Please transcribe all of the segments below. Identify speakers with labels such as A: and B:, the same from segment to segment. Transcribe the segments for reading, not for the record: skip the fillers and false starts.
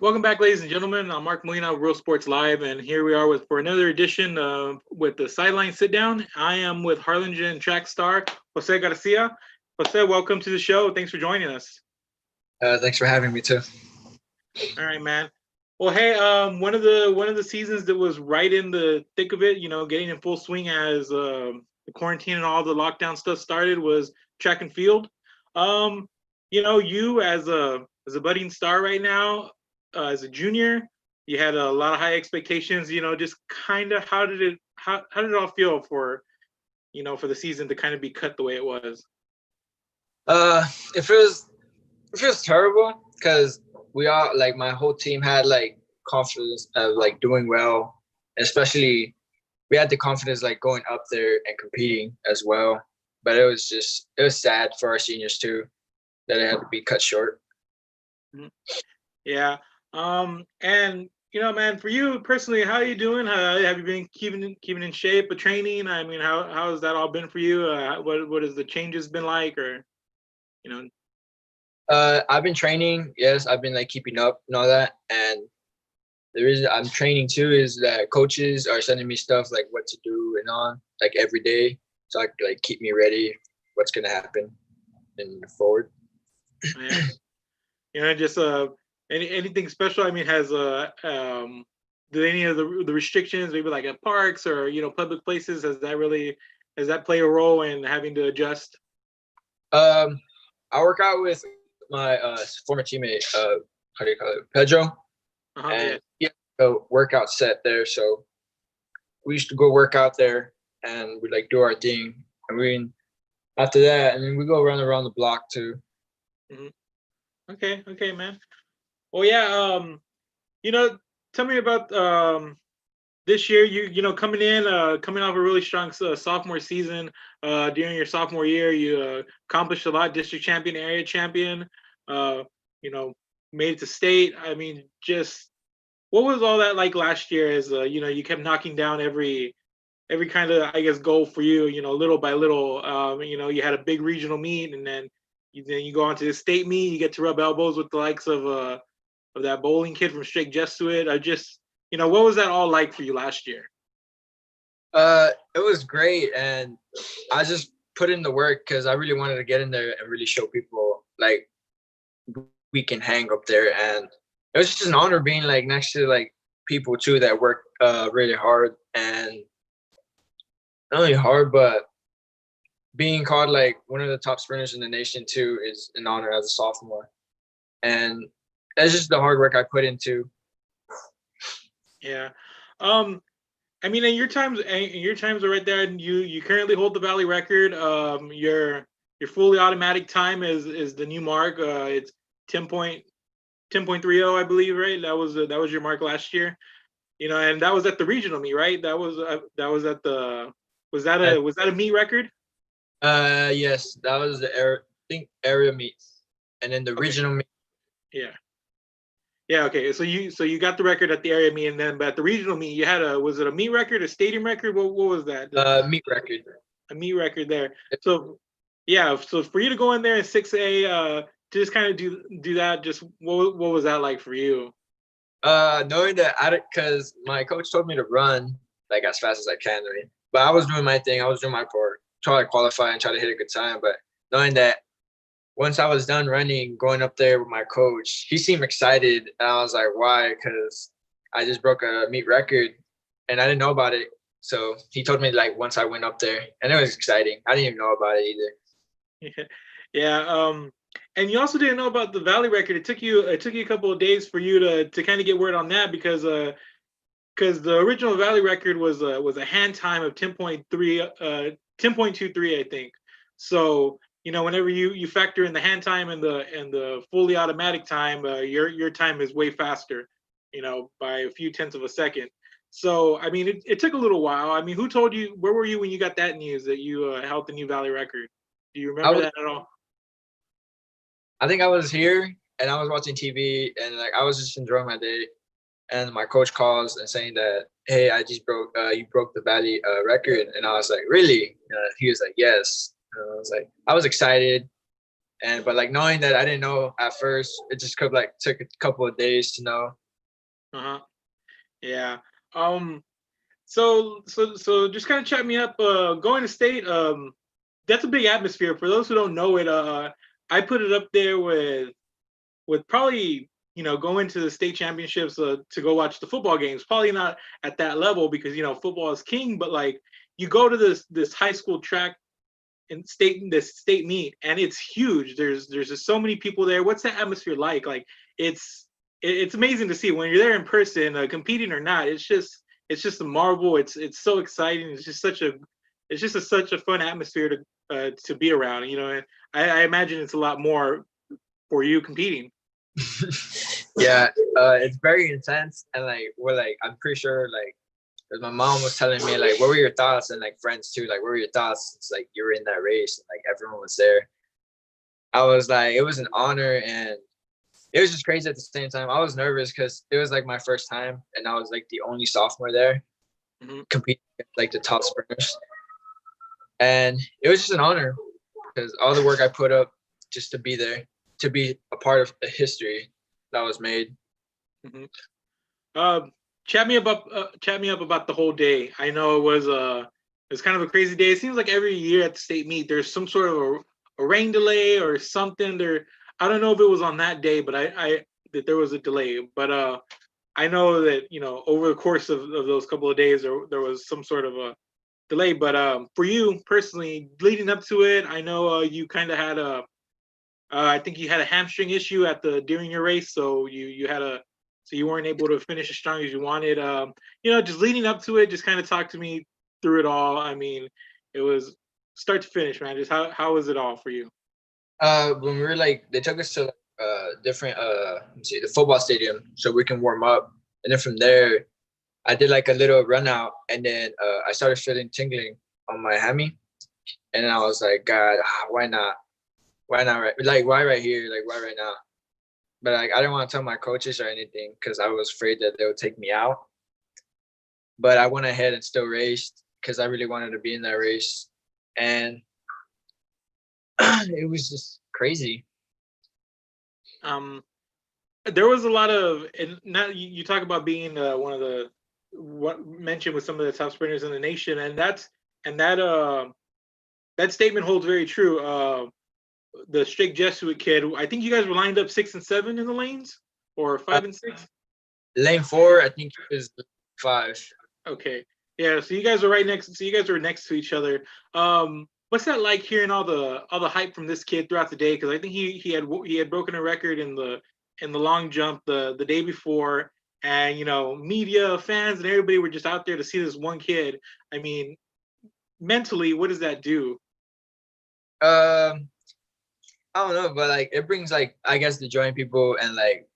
A: Welcome back, ladies and gentlemen. I'm Mark Molina of Real Sports Live, and here we are for another edition with the Sideline Sit Down. I am with Harlingen track star Jose Garcia. Jose, welcome to the show. Thanks for joining us.
B: Thanks for having me too.
A: All right, man. Well, hey, one of the seasons that was right in the thick of it, getting in full swing as the quarantine and all the lockdown stuff started was track and field. You as a budding star right now, as a junior, you had a lot of high expectations. Just kind of how did it all feel for for the season to kind of be cut the way it was?
B: It feels terrible because we all, like, my whole team had like confidence of like doing well, especially we had the confidence like going up there and competing as well. But it was sad for our seniors too that it had to be cut short.
A: Yeah. And man, for you personally, how are you doing? Have you been keeping in shape of training? I mean, how has that all been for you? What has the changes been like, or you know?
B: I've been training. Yes, I've been like keeping up and all that. And the reason I'm training too is that coaches are sending me stuff like what to do and on like every day, so I can like keep me ready. What's gonna happen and forward.
A: Yeah. Just anything special? I mean, do any of the restrictions, maybe like at parks or public places, has that play a role in having to adjust?
B: I work out with my former teammate, how do you call it, Pedro, and he had a workout set there, so we used to go work out there and we like do our thing, and after that, we go around the block too.
A: Mm-hmm. Okay, man. Well, yeah. Tell me about this year. Coming off a really strong sophomore season. During your sophomore year, you accomplished a lot. District champion, area champion. Uh, you know, Made it to state. I mean, just what was all that like last year? As you kept knocking down every kind of, I guess, goal for you. Little by little. You had a big regional meet, and then you go on to the state meet. You get to rub elbows with the likes of that bowling kid from Straight Jesuit. What was that all like for you last year?
B: It was great, and I just put in the work because I really wanted to get in there and really show people like we can hang up there. And it was just an honor being like next to like people too that work really hard, and not only hard but being called like one of the top sprinters in the nation too is an honor as a sophomore. And that's just the hard work I put into.
A: Yeah. I mean, and your times are right there, and you currently hold the Valley record. Your fully automatic time is the new mark. It's 10.30, I believe, right? That was your mark last year. And that was at the regional meet, right? Was that a meet record?
B: Yes, that was the area meet, and then the regional meet.
A: Yeah. Okay. So you got the record at the area meet, and then but at the regional meet you had was it a meet record, a stadium record? What was that?
B: Meet record.
A: A meet record there. So yeah. So for you to go in there in 6A, to just kind of do that, just what was that like for you?
B: Knowing that because my coach told me to run like as fast as I can, right? But I was doing my thing. I was doing my part, try to qualify and try to hit a good time. But knowing that once I was done running, going up there with my coach, he seemed excited. And I was like, why? Because I just broke a meet record and I didn't know about it. So he told me like once I went up there, and it was exciting. I didn't even know about it
A: either. Yeah. And you also didn't know about the Valley record. It took you a couple of days for you to kind of get word on that, because the original Valley record was a hand time of 10.23, I think. So whenever you factor in the hand time and the fully automatic time, your time is way faster, by a few tenths of a second. So I mean, it took a little while. I mean, who told you? Where were you when you got that news that you held the new Valley record? Do you remember that at all?
B: I think I was here and I was watching TV, and like I was just enjoying my day, and my coach calls and saying that, hey, I just you broke the Valley record, and I was like, really? He was like, yes. I was excited, But like knowing that I didn't know at first, it just took a couple of days to know.
A: Uh-huh. Yeah. So just kind of chat me up. Going to state, that's a big atmosphere. For those who don't know it, I put it up there with probably going to the state championships to go watch the football games. Probably not at that level because football is king, but like you go to this high school track and this state meet, and it's huge. There's just so many people there. What's that atmosphere like? Like it's amazing to see when you're there in person, competing or not. It's just a marvel. It's so exciting. Such a fun atmosphere to be around. And I imagine it's a lot more for you competing.
B: Yeah, it's very intense, and like I'm pretty sure like, because my mom was telling me like, what were your thoughts, and like friends too, like what were your thoughts? It's like you were in that race, and like everyone was there. I was like, it was an honor, and it was just crazy at the same time. I was nervous because it was like my first time, and I was like the only sophomore there competing against like the top sprinters, and it was just an honor because all the work I put up just to be there, to be a part of the history that was made.
A: Chat me up about the whole day. I know it was kind of a crazy day. It seems like every year at the state meet, there's some sort of a rain delay or something. I don't know if it was on that day, but I that there was a delay. But I know that over the course of those couple of days, there was some sort of a delay. But for you personally, leading up to it, I know you kind of had I think you had a hamstring issue during your race, so you weren't able to finish as strong as you wanted. Just leading up to it, just kind of talk to me through it all. I mean, it was start to finish, man. Just how was it all for you?
B: When we were like, they took us to different the football stadium so we can warm up, and then from there, I did like a little run out, and then I started feeling tingling on my hammy, and then I was like, God, why not? Why not? Like, why right here? Like, why right now? But like, I didn't want to tell my coaches or anything because I was afraid that they would take me out. But I went ahead and still raced because I really wanted to be in that race, and it was just crazy.
A: There was a lot of, and now you talk about being one of the what mentioned with some of the top sprinters in the nation, and that statement holds very true. The Straight Jesuit kid, I think you guys were lined up 6 and 7 in the lanes, or 5 and 6.
B: Lane 4, I think it was 5.
A: Okay, yeah. So you guys were next to each other. What's that like hearing all the hype from this kid throughout the day? Because I think he had broken a record in the long jump the day before, and media, fans, and everybody were just out there to see this one kid. I mean, mentally, what does that do?
B: I don't know, but like it brings like, I guess, the joy in people, and like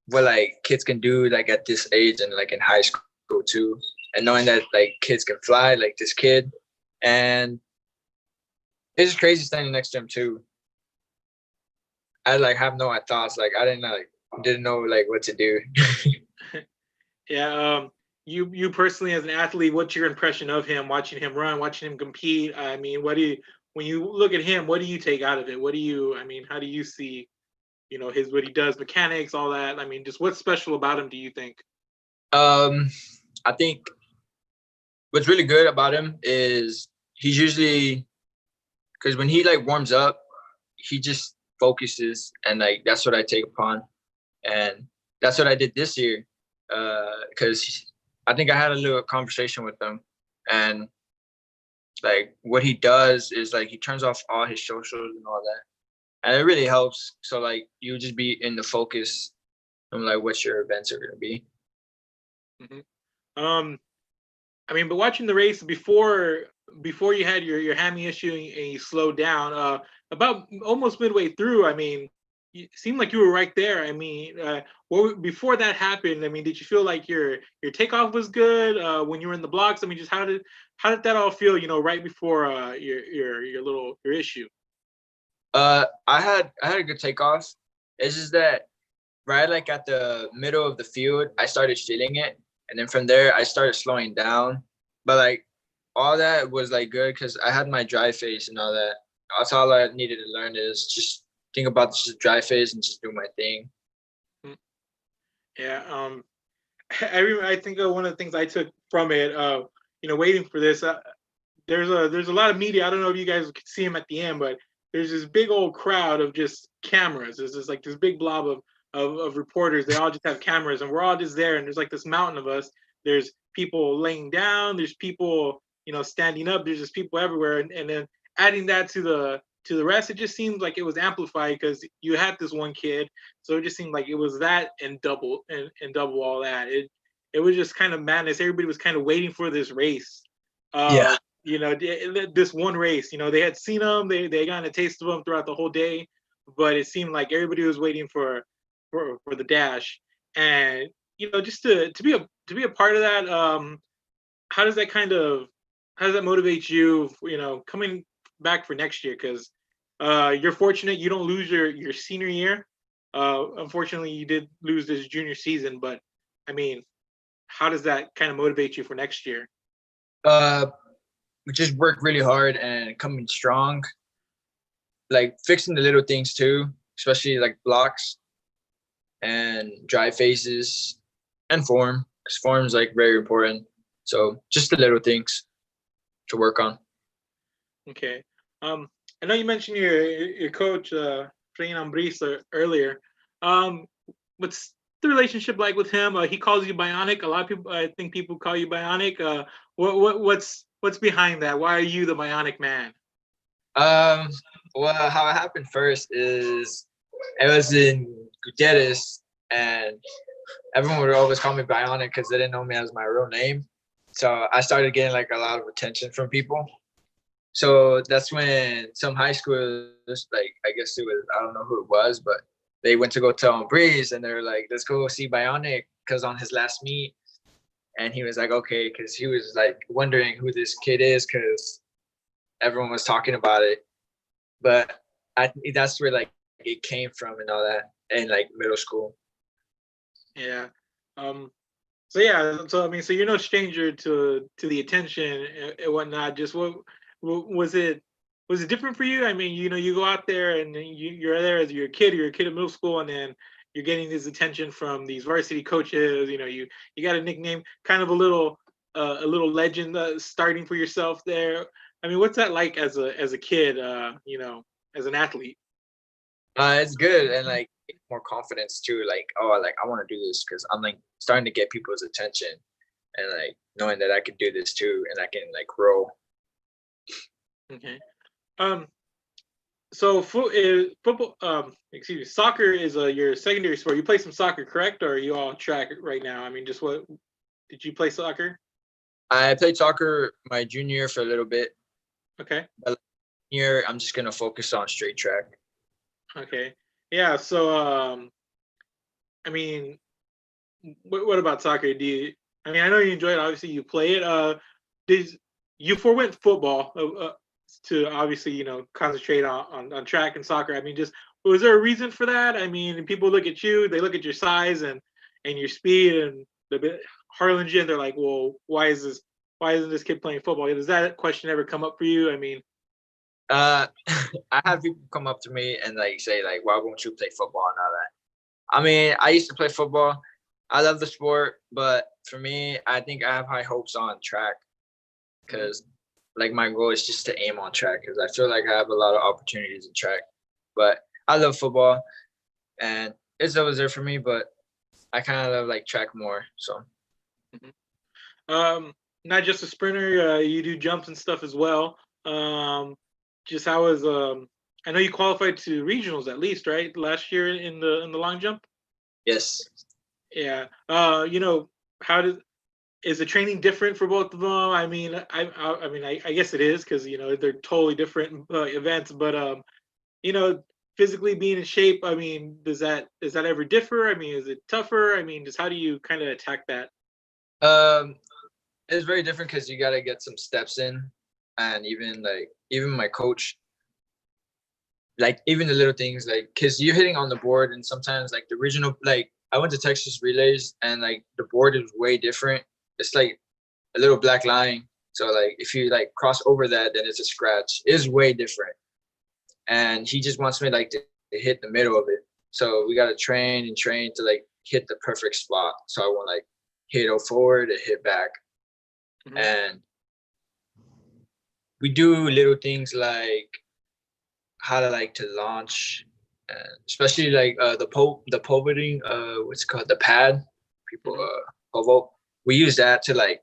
B: what like kids can do like at this age and like in high school too, and knowing that like kids can fly like this kid, and it's crazy standing next to him too. I like have no thoughts, like I didn't know like what to do.
A: Yeah. You personally as an athlete, what's your impression of him? Watching him run, watching him compete. I mean, when you look at him, what do you take out of it? How do you see, what he does, mechanics, all that? I mean, just what's special about him, do you think?
B: I think what's really good about him is he's usually, because when he like warms up, he just focuses, and like that's what I take upon, and that's what I did this year, because I think I had a little conversation with him, and like what he does is like he turns off all his socials and all that, and it really helps. So like you just be in the focus on like what your events are gonna be.
A: But watching the race before you had your hammy issue and you slowed down, about almost midway through, I mean, it seemed like you were right there. I mean, before that happened, I mean, did you feel like your takeoff was good when you were in the blocks? I mean, just how did that all feel? Right before your issue.
B: I had a good takeoff. It's just that right like at the middle of the field, I started feeling it, and then from there I started slowing down. But like all that was like good because I had my dry face and all that. that's all I needed to learn is just think about just the dry phase and just do my thing.
A: Yeah. I think one of the things I took from it, waiting for this, there's a lot of media. I don't know if you guys could see him at the end, but there's this big old crowd of just cameras. There's just like this big blob of reporters. They all just have cameras, and we're all just there. And there's like this mountain of us. There's people laying down. There's people, standing up. There's just people everywhere. And then adding that to the rest, it just seemed like it was amplified because you had this one kid. So it just seemed like it was that and double double all that. It was just kind of madness. Everybody was kind of waiting for this race.
B: Yeah.
A: This one race, they had seen them, they got a taste of them throughout the whole day, but it seemed like everybody was waiting for the dash. And just to be a part of that, how does that motivate you, coming back for next year? Because you're fortunate you don't lose your senior year. Unfortunately, you did lose this junior season, but I mean, how does that kind of motivate you for next year?
B: We just work really hard and coming strong, like fixing the little things too, especially like blocks and dry phases and form, because form is like very important. So just the little things to work on.
A: Okay. I know you mentioned your coach, Fran Ambrisa, earlier. What's the relationship like with him? He calls you Bionic. A lot of people, I think, people call you Bionic. What's behind that? Why are you the Bionic Man?
B: Well, how it happened first is it was in Gutierrez, and everyone would always call me Bionic because they didn't know me as my real name. So I started getting like a lot of attention from people. So that's when some high schoolers, like I guess it was, I don't know who it was, but they went to go tell Breeze, and they're like, "Let's go see Bionic," because on his last meet. And he was like, okay, because he was like wondering who this kid is because everyone was talking about it. But that's where like it came from and all that in like middle school.
A: Yeah. So yeah. So I mean, so you're no stranger to the attention and whatnot. Just what was it? Was it different for you? I mean, you go out there and you're there as you're a kid in middle school, and then you're getting this attention from these varsity coaches. You got a nickname, kind of a little legend starting for yourself there. I mean, what's that like as a kid? As an athlete.
B: It's good, and like more confidence too. Like, oh, like I want to do this because I'm like starting to get people's attention, and like knowing that I can do this too, and I can like grow.
A: Okay. So football, excuse me, soccer is your secondary sport. You play some soccer, correct? Or are you all track right now? I mean, just what did you play soccer?
B: I played soccer my junior year for a little bit.
A: Okay.
B: But here, I'm just gonna focus on straight track.
A: Okay. Yeah. So, I mean, what about soccer? I mean, I know you enjoy it. Obviously, you play it. Did you forwent football to obviously concentrate on track and soccer? I mean, just was there a reason for that? I mean, people look at you, they look at your size and your speed and the Harlingen. They're like, well, why isn't this kid playing football? Does that question ever come up for you? I mean,
B: I have people come up to me and like say like, why won't you play football and all that? I mean, I used to play football. I love the sport, but for me, I think I have high hopes on track because like my goal is just to aim on track because I feel like I have a lot of opportunities in track. But I love football and it's always there for me, but I kind of love like track more. So
A: not just a sprinter, you do jumps and stuff as well. Just how was I know you qualified to regionals at least, right? Last year in the long jump?
B: Yes.
A: Yeah. Is the training different for both of them? I mean, I guess it is because they're totally different events. But physically being in shape, I mean, does that ever differ? I mean, is it tougher? I mean, just how do you kind of attack that?
B: It's very different because you got to get some steps in, and even my coach, like even the little things like because you're hitting on the board, and sometimes like the original like I went to Texas Relays and like the board is way different. It's like a little black line. So like if you like cross over that, then it's a scratch. It's way different. and he just wants me like to hit the middle of it. So we gotta train and train to like hit the perfect spot. So I won't like hit forward and hit back.
A: Mhm.
B: And we do little things like how to like to launch, especially like the pivoting, what's it called, the pad. People pivot. We use that to like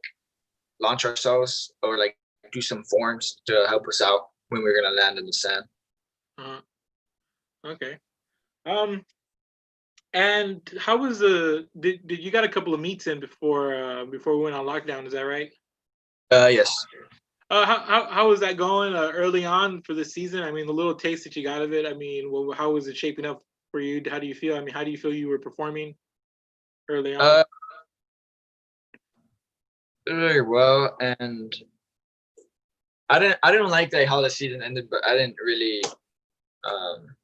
B: launch ourselves or like do some forms to help us out when we're gonna land in the sand.
A: Uh-huh. Okay. Um, and how was the did you got a couple of meets in before we went on lockdown? Is that right?
B: Yes.
A: How was that going early on for the season? I mean, the little taste that you got of it. I mean, how was it shaping up for you? How do you feel? I mean, how do you feel you were performing early on?
B: Uh, very well, and I didn't like like how the season ended, but I didn't really um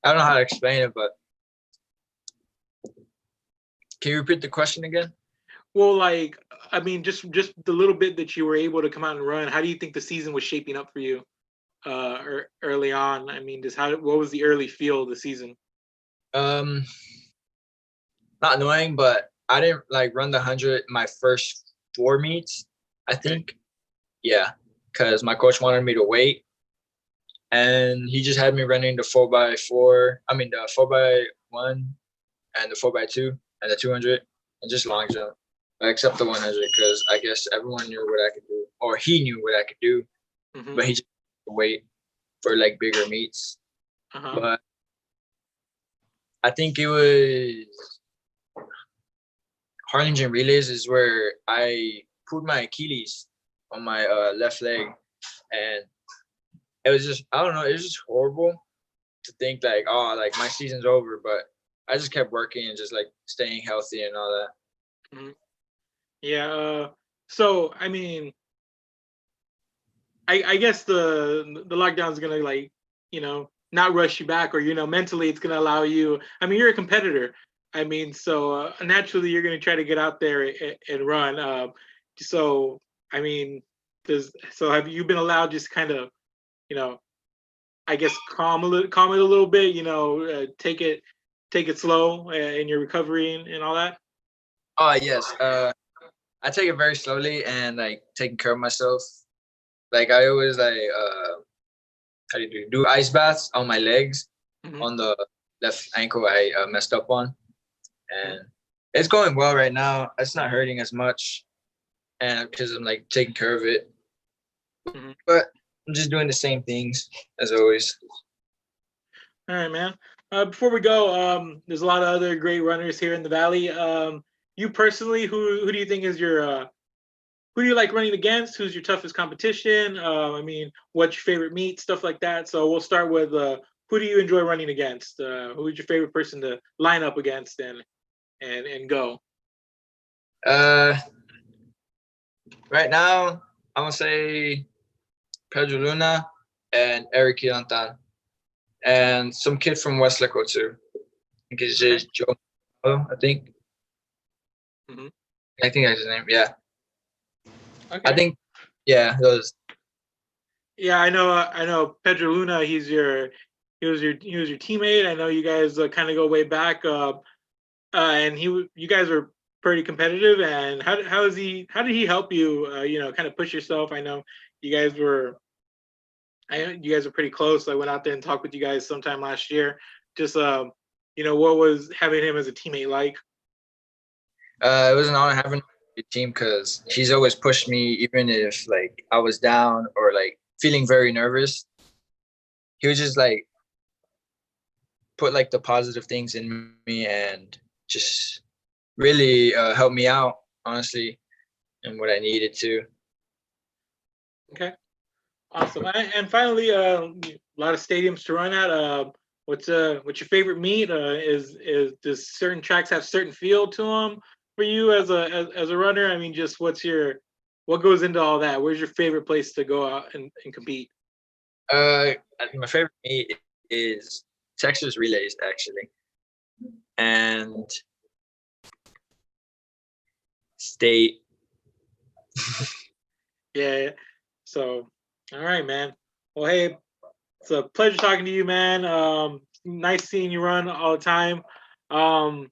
B: I don't know how to explain it, but can you repeat the question again?
A: Well, like, I mean, just the little bit that you were able to come out and run. How do you think the season was shaping up for you early on? I mean, just what was the early feel of the season?
B: Um, Not annoying, but I didn't like run the 100 my first 4 meets. I
A: Okay.
B: think, yeah, because my coach wanted me to wait, and he just had me running the 4x4. I mean the 4x1 and the 4x2 and the 200 and just long jump, except the 100 because I guess everyone knew what I could do, or he knew what I could do,
A: Mm-hmm.
B: but he just wait for like bigger meets.
A: Uh-huh.
B: But I think it was Harlingen relays is where I pulled my Achilles on my left leg, and it was just I don't know, it was just horrible to think like, oh, like my season's over, but I just kept working and just like staying healthy and all that.
A: Mm-hmm. Yeah. So I mean, I guess the lockdown is gonna, like, not rush you back, or mentally it's gonna allow you. I mean, you're a competitor. I mean, so naturally you're gonna try to get out there and run. So I mean, have you been allowed just kind of, you know I guess calm it a little bit, take it slow in your recovery and all that?
B: Oh yes, I take it very slowly and like taking care of myself. Like I always like how do you do ice baths on my legs,
A: Hmm.
B: on the left ankle I messed up on, and it's going well right now. It's not hurting as much, and because I'm like taking care of it.
A: Hmm.
B: But I'm just doing the same things as always.
A: All right, man. Before we go, there's a lot of other great runners here in the valley. You personally, who do you think is your who do you like running against? Who's your toughest competition? I mean, what's your favorite meet? Stuff like that. So we'll start with who do you enjoy running against? Who's your favorite person to line up against and go?
B: Uh, right now I'm gonna say Pedro Luna and Eric Quilantán and some kid from Westlaco too. I think it's
A: Okay.
B: just Joe. I think.
A: Hmm.
B: I think that's his name. Yeah. I
A: Okay.
B: think. Yeah. Those.
A: Yeah, I know. I know Pedro Luna. He was your teammate. I know you guys kind of go way back. And you guys were pretty competitive. And how did he help you? Kind of push yourself. I know you guys were. I know you guys were pretty close. I went out there and talked with you guys sometime last year. Just what was having him as a teammate like?
B: It was an honor having a team because he's always pushed me, even if like I was down or like feeling very nervous. He would just like put like the positive things in me and just really help me out, honestly, and what I needed to.
A: Okay, awesome. And finally, a lot of stadiums to run at. What's your favorite meet? Is does certain tracks have certain feel to them for you as a runner? I mean, just what goes into all that? Where's your favorite place to go out and compete?
B: Uh, my favorite meet is Texas relays actually, and state.
A: Yeah. So, all right, man. Well, hey, it's a pleasure talking to you, man. Nice seeing you run all the time. Um,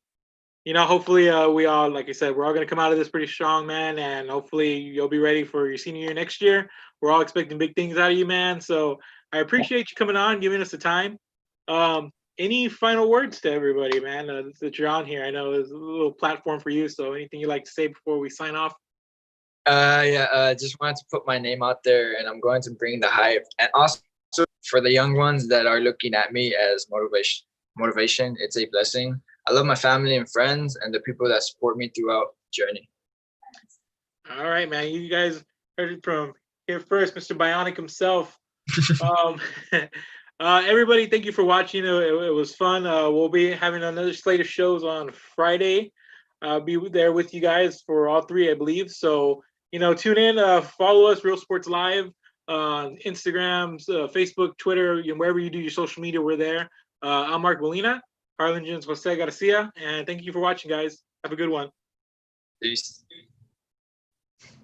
A: hopefully, we all, like I said, we're all gonna come out of this pretty strong, man, and hopefully you'll be ready for your senior year next year. We're all expecting big things out of you, man. So I appreciate you coming on, giving us the time. Any final words to everybody, man, that you're on here? I know it's a little platform for you. So anything you'd like to say before we sign off?
B: Yeah, just wanted to put my name out there, and I'm going to bring the hype. And also for the young ones that are looking at me as motivation, it's a blessing. I love my family and friends and the people that support me throughout the journey.
A: All right, man. You guys heard it from here first, Mr. Bionic himself. Um, everybody, thank you for watching. It was fun. We'll be having another slate of shows on Friday. I'll be there with you guys for all three, I believe. So, tune in, follow us, Real Sports Live, on Instagram, Facebook, Twitter, wherever you do your social media, we're there. I'm Mark Molina, Harlingen's Jose Garcia, and thank you for watching, guys. Have a good one.
B: Peace.